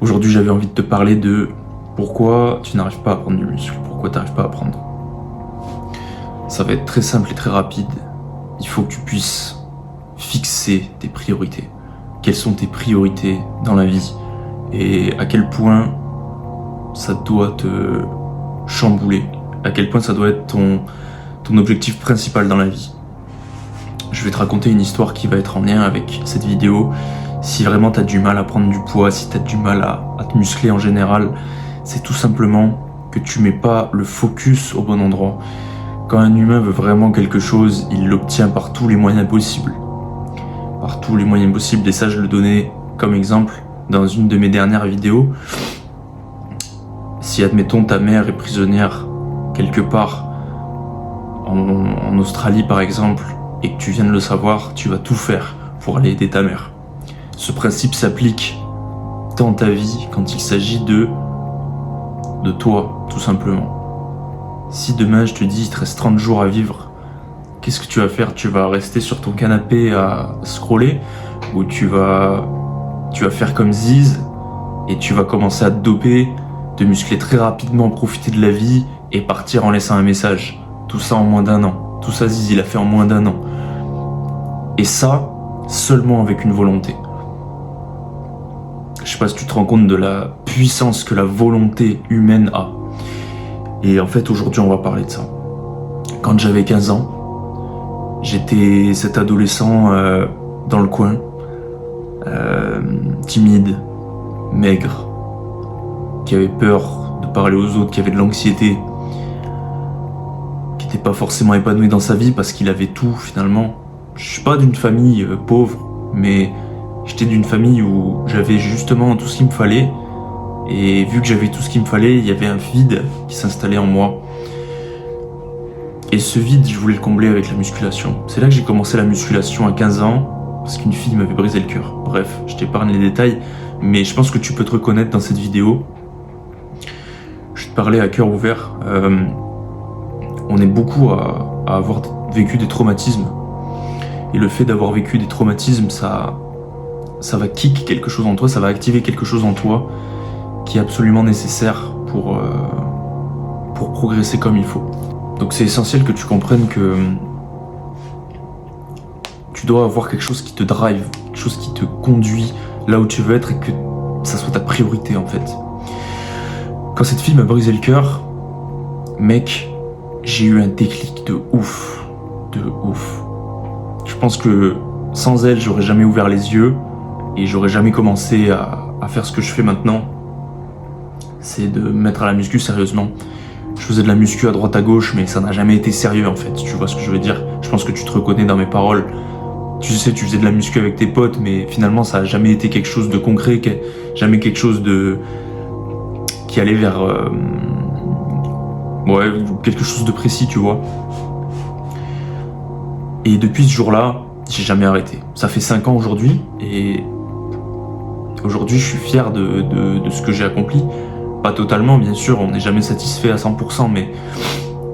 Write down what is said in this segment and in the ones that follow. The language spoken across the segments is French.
Aujourd'hui, j'avais envie de te parler de pourquoi tu n'arrives pas à prendre du muscle, pourquoi tu n'arrives pas à prendre. Ça va être très simple et très rapide. Il faut que tu puisses fixer tes priorités. Quelles sont tes priorités dans la vie et à quel point ça doit te chambouler, à quel point ça doit être ton objectif principal dans la vie. Je vais te raconter une histoire qui va être en lien avec cette vidéo. Si vraiment tu as du mal à prendre du poids, si tu as du mal à te muscler en général, c'est tout simplement que tu mets pas le focus au bon endroit. Quand un humain veut vraiment quelque chose, il l'obtient par tous les moyens possibles. Par tous les moyens possibles, et ça je le donnais comme exemple dans une de mes dernières vidéos. Si admettons ta mère est prisonnière quelque part en Australie par exemple, et que tu viens de le savoir, tu vas tout faire pour aller aider ta mère. Ce principe s'applique dans ta vie quand il s'agit de toi, tout simplement. Si demain je te dis il te reste 30 jours à vivre, qu'est-ce que tu vas faire? Tu vas rester sur ton canapé à scroller, ou tu vas faire comme Ziz et tu vas commencer à te doper, te muscler très rapidement, profiter de la vie et partir en laissant un message. Tout ça en moins d'1 an. Tout ça Ziz il a fait en moins d'1 an. Et ça, seulement avec une volonté. Je sais pas si tu te rends compte de la puissance que la volonté humaine a. Et en fait, aujourd'hui, on va parler de ça. Quand j'avais 15 ans, j'étais cet adolescent dans le coin, timide, maigre, qui avait peur de parler aux autres, qui avait de l'anxiété, qui n'était pas forcément épanoui dans sa vie parce qu'il avait tout finalement. Je suis pas d'une famille pauvre, mais j'étais d'une famille où j'avais justement tout ce qu'il me fallait, et vu que j'avais tout ce qu'il me fallait, il y avait un vide qui s'installait en moi. Et ce vide, je voulais le combler avec la musculation. C'est là que j'ai commencé la musculation à 15 ans, parce qu'une fille m'avait brisé le cœur. Bref, je t'épargne les détails, mais je pense que tu peux te reconnaître dans cette vidéo. Je vais te parler à cœur ouvert. On est beaucoup à avoir vécu des traumatismes. Et le fait d'avoir vécu des traumatismes, ça va kick quelque chose en toi, ça va activer quelque chose en toi qui est absolument nécessaire pour progresser comme il faut. Donc c'est essentiel que tu comprennes que tu dois avoir quelque chose qui te drive, quelque chose qui te conduit là où tu veux être, et que ça soit ta priorité en fait. Quand cette fille m'a brisé le cœur, mec, j'ai eu un déclic de ouf. Je pense que sans elle, j'aurais jamais ouvert les yeux et j'aurais jamais commencé à faire ce que je fais maintenant. C'est de me mettre à la muscu sérieusement. Je faisais de la muscu à droite à gauche, mais ça n'a jamais été sérieux en fait. Tu vois ce que je veux dire? Je pense que tu te reconnais dans mes paroles. Tu sais, tu faisais de la muscu avec tes potes, mais finalement ça n'a jamais été quelque chose de concret, jamais quelque chose qui allait vers quelque chose de précis, tu vois. Et depuis ce jour-là, j'ai jamais arrêté. Ça fait 5 ans aujourd'hui, et aujourd'hui je suis fier de ce que j'ai accompli. Pas totalement, bien sûr, on n'est jamais satisfait à 100%, mais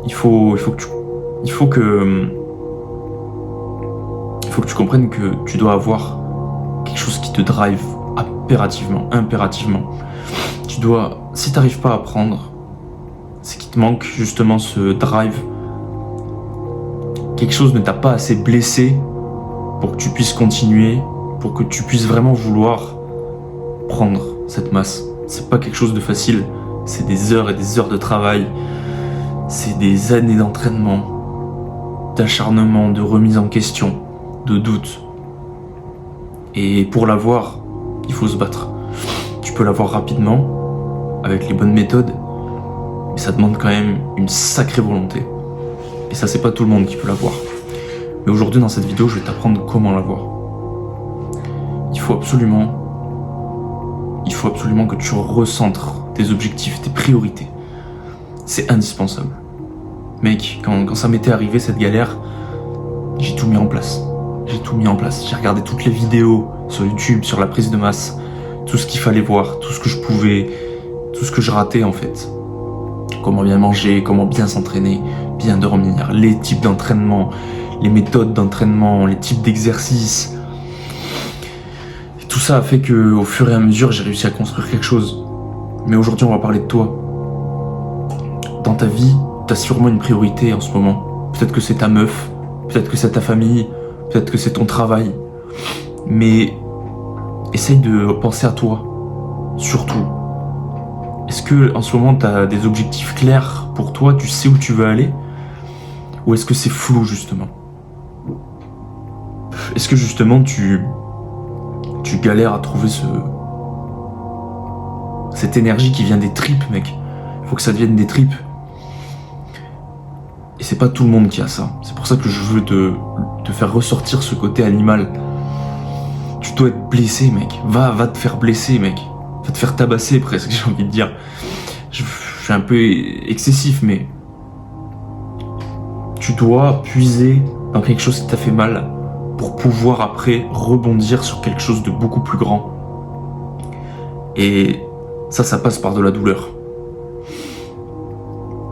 il faut que tu comprennes que tu dois avoir quelque chose qui te drive impérativement. Si t'arrives pas à apprendre, c'est qu'il te manque justement ce drive. Quelque chose ne t'a pas assez blessé pour que tu puisses continuer, pour que tu puisses vraiment vouloir prendre cette masse. C'est pas quelque chose de facile, c'est des heures et des heures de travail, c'est des années d'entraînement, d'acharnement, de remise en question, de doute. Et pour l'avoir, il faut se battre. Tu peux l'avoir rapidement, avec les bonnes méthodes, mais ça demande quand même une sacrée volonté. Et ça, c'est pas tout le monde qui peut l'avoir. Mais aujourd'hui, dans cette vidéo, je vais t'apprendre comment l'avoir. Il faut absolument que tu recentres tes objectifs, tes priorités. C'est indispensable. Mec, quand ça m'était arrivé, cette galère, j'ai tout mis en place. J'ai regardé toutes les vidéos sur YouTube, sur la prise de masse, tout ce qu'il fallait voir, tout ce que je pouvais, tout ce que je ratais en fait. Comment bien manger, comment bien s'entraîner, bien dormir, les types d'entraînement, les méthodes d'entraînement, les types d'exercices. Et tout ça a fait que, au fur et à mesure, j'ai réussi à construire quelque chose. Mais aujourd'hui, on va parler de toi. Dans ta vie, t'as sûrement une priorité en ce moment. Peut-être que c'est ta meuf, peut-être que c'est ta famille, peut-être que c'est ton travail. Mais essaye de penser à toi, surtout. Est-ce que en ce moment, t'as des objectifs clairs pour toi, tu sais où tu veux aller? Ou est-ce que c'est flou, justement? Est-ce que justement, tu galères à trouver cette énergie qui vient des tripes, mec? Il faut que ça devienne des tripes. Et c'est pas tout le monde qui a ça. C'est pour ça que je veux te faire ressortir ce côté animal. Tu dois être blessé, mec. Va te faire blesser, mec. Va te faire tabasser, presque, j'ai envie de dire. Je suis un peu excessif, mais tu dois puiser dans quelque chose qui t'a fait mal pour pouvoir après rebondir sur quelque chose de beaucoup plus grand. Et ça passe par de la douleur.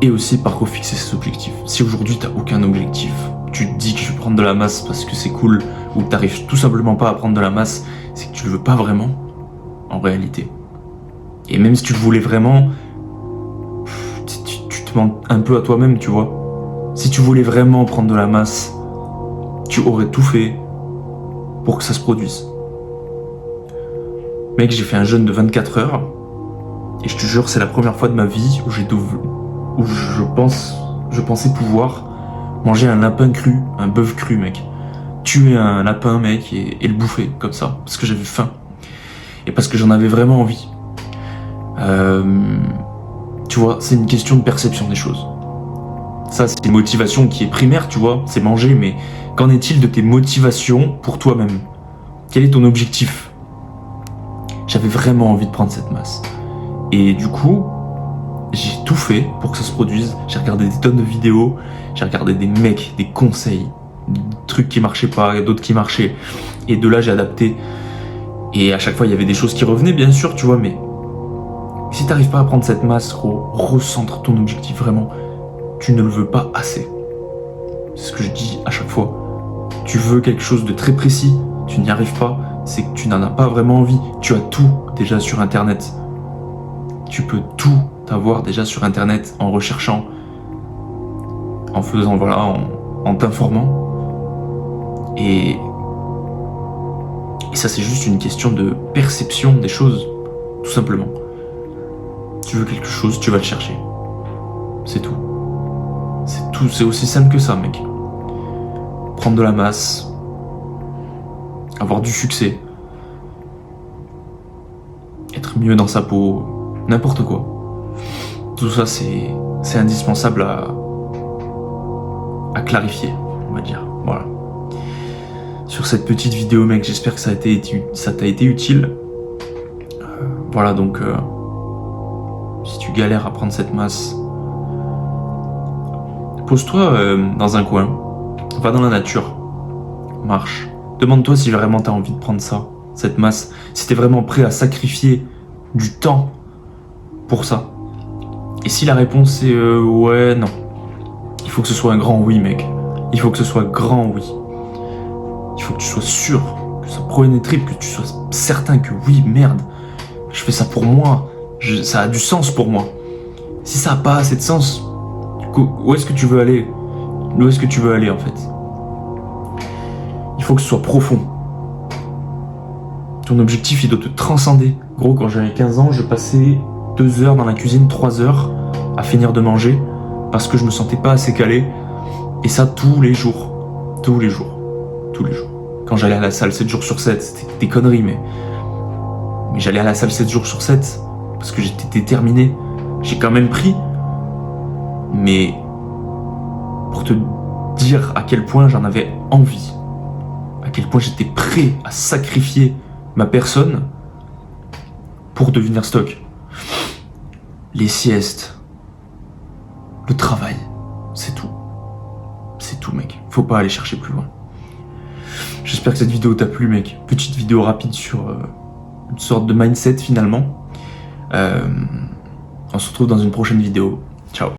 Et aussi par refixer ses objectifs. Si aujourd'hui t'as aucun objectif, tu te dis que je vais prendre de la masse parce que c'est cool, ou que t'arrives tout simplement pas à prendre de la masse, c'est que tu le veux pas vraiment, en réalité. Et même si tu le voulais vraiment, tu te mens un peu à toi-même, tu vois. Si tu voulais vraiment prendre de la masse, tu aurais tout fait pour que ça se produise. Mec, j'ai fait un jeûne de 24 heures, et je te jure, c'est la première fois de ma vie où je pensais pouvoir manger un lapin cru, un bœuf cru, mec. Tuer un lapin, mec, et le bouffer, comme ça, parce que j'avais faim. Et parce que j'en avais vraiment envie. Tu vois, c'est une question de perception des choses. Ça, c'est une motivation qui est primaire, tu vois, c'est manger, mais qu'en est-il de tes motivations pour toi-même? Quel est ton objectif? J'avais vraiment envie de prendre cette masse. Et du coup, j'ai tout fait pour que ça se produise. J'ai regardé des tonnes de vidéos, j'ai regardé des mecs, des conseils, des trucs qui marchaient pas, d'autres qui marchaient. Et de là, j'ai adapté. Et à chaque fois, il y avait des choses qui revenaient, bien sûr, tu vois, mais si t'arrives pas à prendre cette masse, recentre ton objectif vraiment. Tu ne le veux pas assez. C'est ce que je dis à chaque fois. Tu veux quelque chose de très précis, tu n'y arrives pas, c'est que tu n'en as pas vraiment envie. Tu as tout déjà sur Internet. Tu peux tout avoir déjà sur Internet en recherchant, en faisant, voilà, en t'informant. Et ça, c'est juste une question de perception des choses, tout simplement. Tu veux quelque chose, tu vas le chercher. C'est tout. C'est tout, c'est aussi simple que ça, mec. Prendre de la masse, avoir du succès, être mieux dans sa peau, n'importe quoi. Tout ça, c'est indispensable à clarifier, on va dire. Voilà. Sur cette petite vidéo, mec, j'espère que ça t'a été utile. Voilà, donc, si tu galères à prendre cette masse, pose-toi dans un coin, va dans la nature, marche. Demande-toi si vraiment t'as envie de prendre ça, cette masse, si t'es vraiment prêt à sacrifier du temps pour ça. Et si la réponse est ouais, non, il faut que ce soit un grand oui, mec. Il faut que ce soit grand oui. Il faut que tu sois sûr, que ça prenne des tripes, que tu sois certain que oui, merde, je fais ça pour moi, ça a du sens pour moi. Si ça n'a pas assez de sens, où est-ce que tu veux aller? Où est-ce que tu veux aller, en fait? Il faut que ce soit profond. Ton objectif, il doit te transcender. Gros, quand j'avais 15 ans, je passais 2 heures dans la cuisine, 3 heures à finir de manger parce que je me sentais pas assez calé. Et ça, tous les jours. Tous les jours. Tous les jours. Quand j'allais à la salle 7 jours sur 7, c'était des conneries, mais j'allais à la salle 7 jours sur 7 parce que j'étais déterminé. J'ai quand même pris. Mais pour te dire à quel point j'en avais envie, à quel point j'étais prêt à sacrifier ma personne pour devenir stock. Les siestes, le travail, c'est tout. C'est tout, mec. Faut pas aller chercher plus loin. J'espère que cette vidéo t'a plu, mec. Petite vidéo rapide sur une sorte de mindset, finalement. On se retrouve dans une prochaine vidéo.